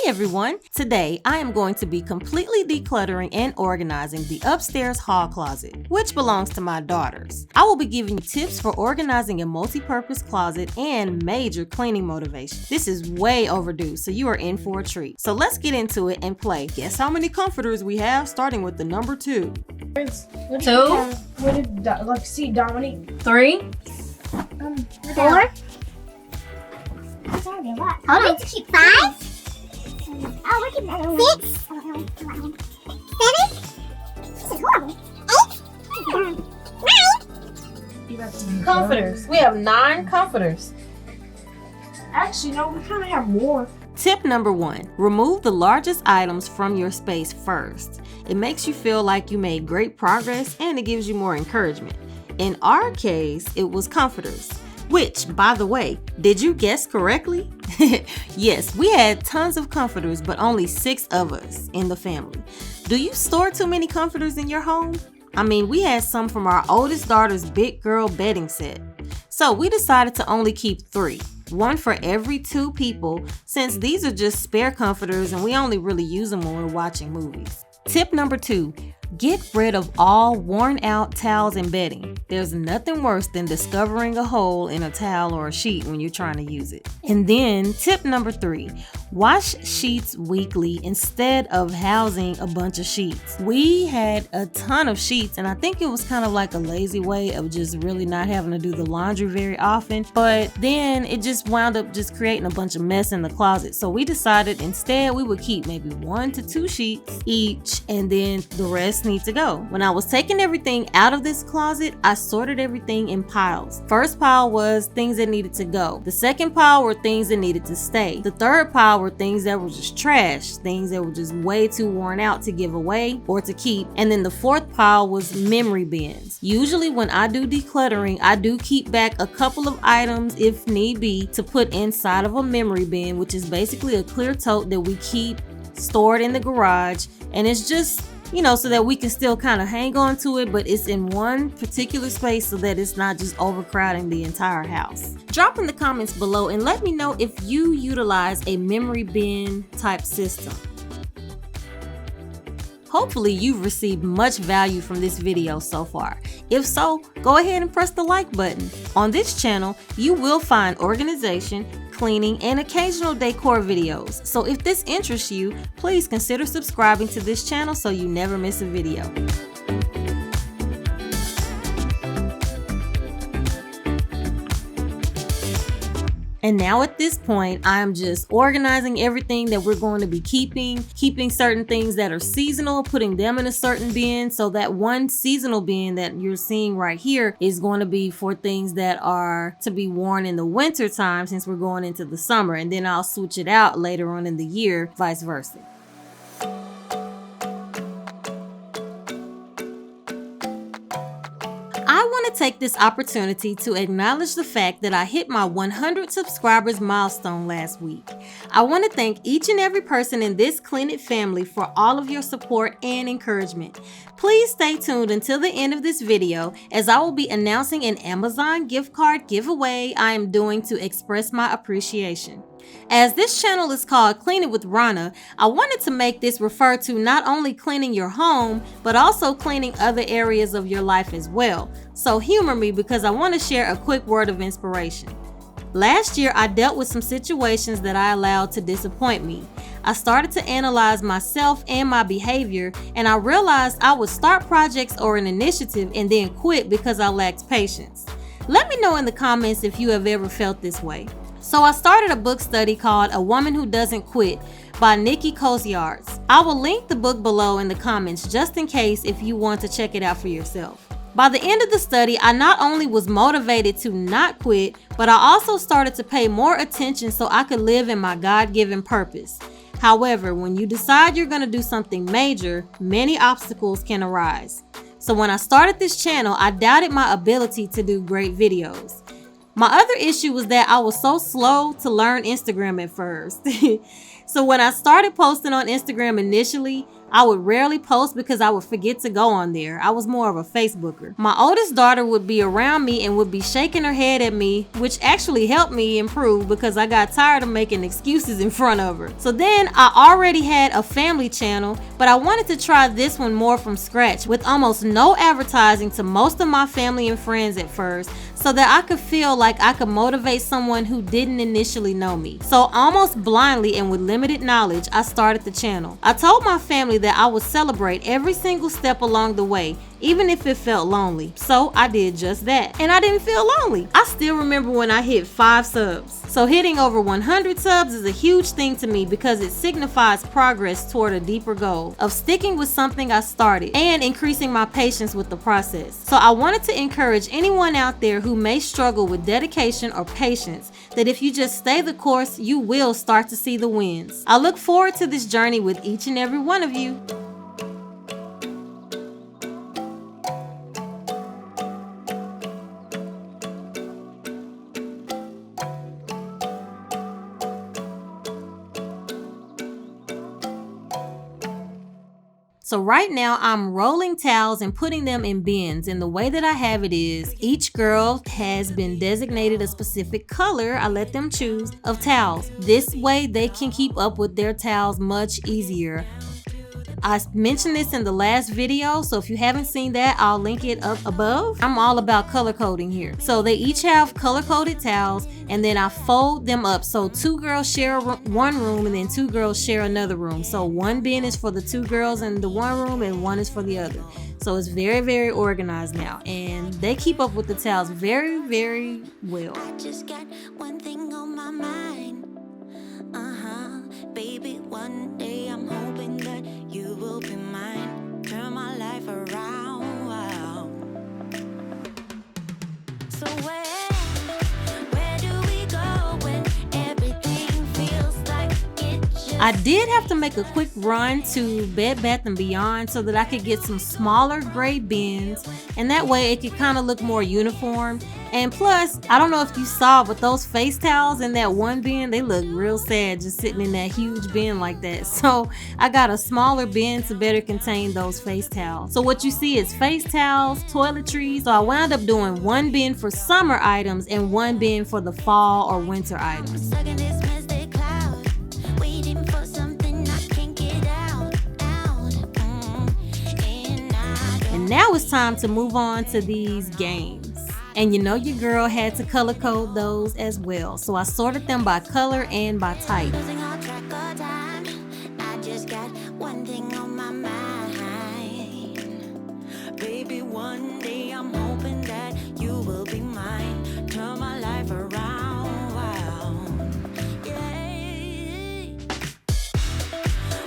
everyone! Today I am going to be completely decluttering and organizing the upstairs hall closet, which belongs to my daughters. I will be giving you tips for organizing a multi-purpose closet and major cleaning motivation. This is way overdue, so you are in for a treat. So let's get into it and play. Guess how many comforters we have, starting with the number 2. 2. What did Dominique? 3. 4. Hold on. 5. Oh, look at that. 6. 7. This is horrible. 8. 9. Comforters. We have 9 comforters. Actually, no, we kind of have more. Tip number 1. Remove the largest items from your space first. It makes you feel like you made great progress and it gives you more encouragement. In our case, it was comforters. Which, by the way, did you guess correctly? Yes, we had tons of comforters, but only 6 of us in the family. Do you store too many comforters in your home? I mean, we had some from our oldest daughter's big girl bedding set. So we decided to only keep 3. 1 for every 2 people, since these are just spare comforters and we only really use them when we're watching movies. Tip number 2. Get rid of all worn out towels and bedding. There's nothing worse than discovering a hole in a towel or a sheet when you're trying to use it. And then tip number 3. Wash sheets weekly instead of housing a bunch of sheets. We had a ton of sheets and I think it was kind of like a lazy way of just really not having to do the laundry very often. But then it just wound up just creating a bunch of mess in the closet. So we decided instead we would keep maybe 1 to 2 sheets each and then the rest need to go. When I was taking everything out of this closet, I sorted everything in piles. First pile was things that needed to go. The second pile were things that needed to stay. The third pile were things that were just trash, things that were just way too worn out to give away or to keep. And then the fourth pile was memory bins. Usually when I do decluttering, I do keep back a couple of items if need be to put inside of a memory bin, which is basically a clear tote that we keep stored in the garage. And it's just, so that we can still kind of hang on to it, but it's in one particular space so that it's not just overcrowding the entire house. Drop in the comments below and let me know if you utilize a memory bin type system. Hopefully you've received much value from this video so far. If so, go ahead and press the like button. On this channel, you will find organization, cleaning, and occasional decor videos. So if this interests you, please consider subscribing to this channel so you never miss a video. And now at this point, I'm just organizing everything that we're going to be keeping certain things that are seasonal, putting them in a certain bin. So that one seasonal bin that you're seeing right here is going to be for things that are to be worn in the winter time since we're going into the summer. And then I'll switch it out later on in the year, vice versa. I want to take this opportunity to acknowledge the fact that I hit my 100 subscribers milestone last week. I want to thank each and every person in this Clean It family for all of your support and encouragement. Please stay tuned until the end of this video as I will be announcing an Amazon gift card giveaway I am doing to express my appreciation. As this channel is called Clean It with Rona, I wanted to make this refer to not only cleaning your home, but also cleaning other areas of your life as well. So humor me because I want to share a quick word of inspiration. Last year, I dealt with some situations that I allowed to disappoint me. I started to analyze myself and my behavior, and I realized I would start projects or an initiative and then quit because I lacked patience. Let me know in the comments if you have ever felt this way. So I started a book study called A Woman Who Doesn't Quit by Nikki Koziarz. I will link the book below in the comments just in case if you want to check it out for yourself. By the end of the study, I not only was motivated to not quit, but I also started to pay more attention so I could live in my God-given purpose. However, when you decide you're going to do something major, many obstacles can arise. So when I started this channel, I doubted my ability to do great videos. My other issue was that I was so slow to learn Instagram at first. So when I started posting on Instagram initially, I would rarely post because I would forget to go on there. I was more of a Facebooker. My oldest daughter would be around me and would be shaking her head at me, which actually helped me improve because I got tired of making excuses in front of her. So then I already had a family channel, but I wanted to try this one more from scratch with almost no advertising to most of my family and friends at first, so that I could feel like I could motivate someone who didn't initially know me. So almost blindly and with limited knowledge, I started the channel. I told my family that I would celebrate every single step along the way, even if it felt lonely. So I did just that. And I didn't feel lonely. I still remember when I hit 5 subs. So hitting over 100 subs is a huge thing to me because it signifies progress toward a deeper goal of sticking with something I started and increasing my patience with the process. So I wanted to encourage anyone out there who may struggle with dedication or patience that if you just stay the course, you will start to see the wins. I look forward to this journey with each and every one of you. So right now I'm rolling towels and putting them in bins, and the way that I have it is each girl has been designated a specific color, I let them choose, of towels. This way they can keep up with their towels much easier. I mentioned this in the last video, so if you haven't seen that, I'll link it up above. I'm all about color coding here. So they each have color coded towels, and then I fold them up. So 2 girls share one room and then 2 girls share another room. So one bin is for the 2 girls in the one room and one is for the other. So it's very, very organized now, and they keep up with the towels very, very well. I just got one thing on my mind. Baby, one day I'm hoping that you will be mine. Turn my life around. Wow. So where do we go when everything feels like it just... I did have to make a quick run to Bed Bath & Beyond so that I could get some smaller gray bins, and that way it could kind of look more uniform. And plus, I don't know if you saw, but those face towels in that one bin, they look real sad just sitting in that huge bin like that. So I got a smaller bin to better contain those face towels. So what you see is face towels, toiletries. So I wound up doing one bin for summer items and one bin for the fall or winter items. And now it's time to move on to these games. And you know your girl had to color code those as well. So I sorted them by color and by type. I just got one thing on my mind. Baby, one day I'm hoping that you will be mine. Turn my life around. Wow. Yeah.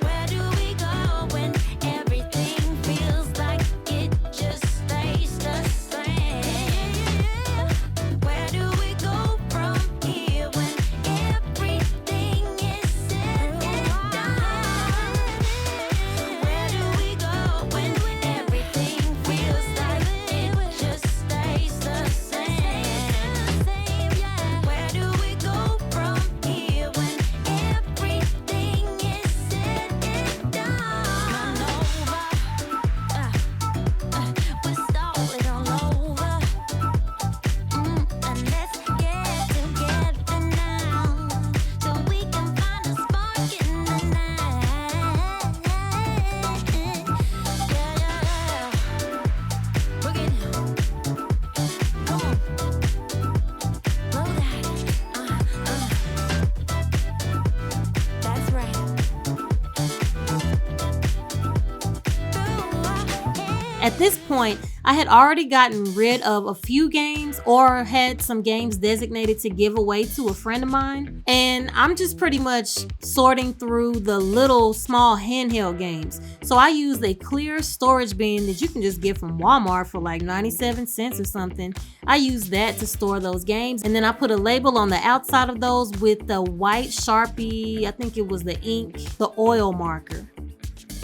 Where do we go when everything feels like it just stays the same? Where do we go from here when everything is said and done? Where do we go when everything feels like it just stays the same? Where do we go from here when everything is said and done? We're stalling all over. And let's get together now, so we can find a spark in the night. Yeah. Bring it down. Come on. Blow that. That's right. At this point, I had already gotten rid of a few games or had some games designated to give away to a friend of mine. And I'm just pretty much sorting through the little small handheld games. So I used a clear storage bin that you can just get from Walmart for like 97 cents or something. I used that to store those games. And then I put a label on the outside of those with the white Sharpie, I think it was the ink, the oil marker.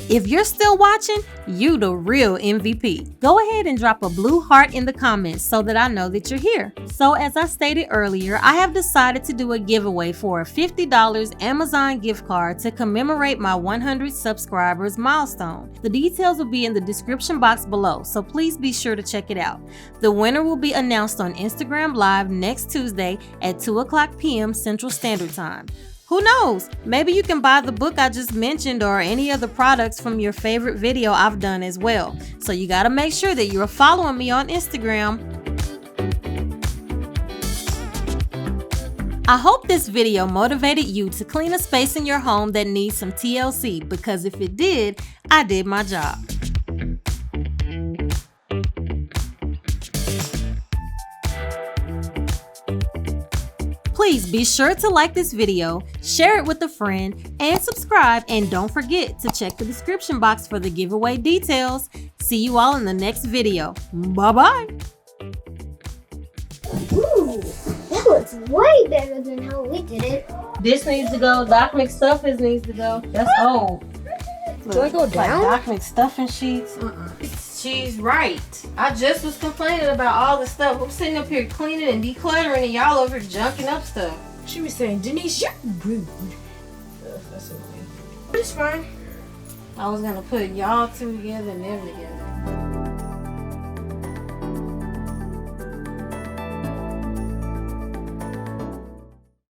If you're still watching, you the real MVP. Go ahead and drop a blue heart in the comments so that I know that you're here. So as I stated earlier, I have decided to do a giveaway for a $50 Amazon gift card to commemorate my 100 subscribers milestone. The details will be in the description box below, so please be sure to check it out. The winner will be announced on Instagram Live next Tuesday at 2:00 p.m. Central Standard Time. Who knows? Maybe you can buy the book I just mentioned or any other products from your favorite video I've done as well. So you gotta make sure that you're following me on Instagram. I hope this video motivated you to clean a space in your home that needs some TLC, because if it did, I did my job. Please be sure to like this video, share it with a friend, and subscribe, and don't forget to check the description box for the giveaway details. See you all in the next video. Bye-bye! Ooh, that looks way better than how we did it. This needs to go. Doc McStuffins needs to go. That's old. Do I go down? Like Doc McStuffin sheets. She's right. I just was complaining about all the stuff. I'm sitting up here cleaning and decluttering, and y'all over here junking up stuff. She was saying, Denise, you're rude. That's okay. But it's fine. I was gonna put y'all two together and them together.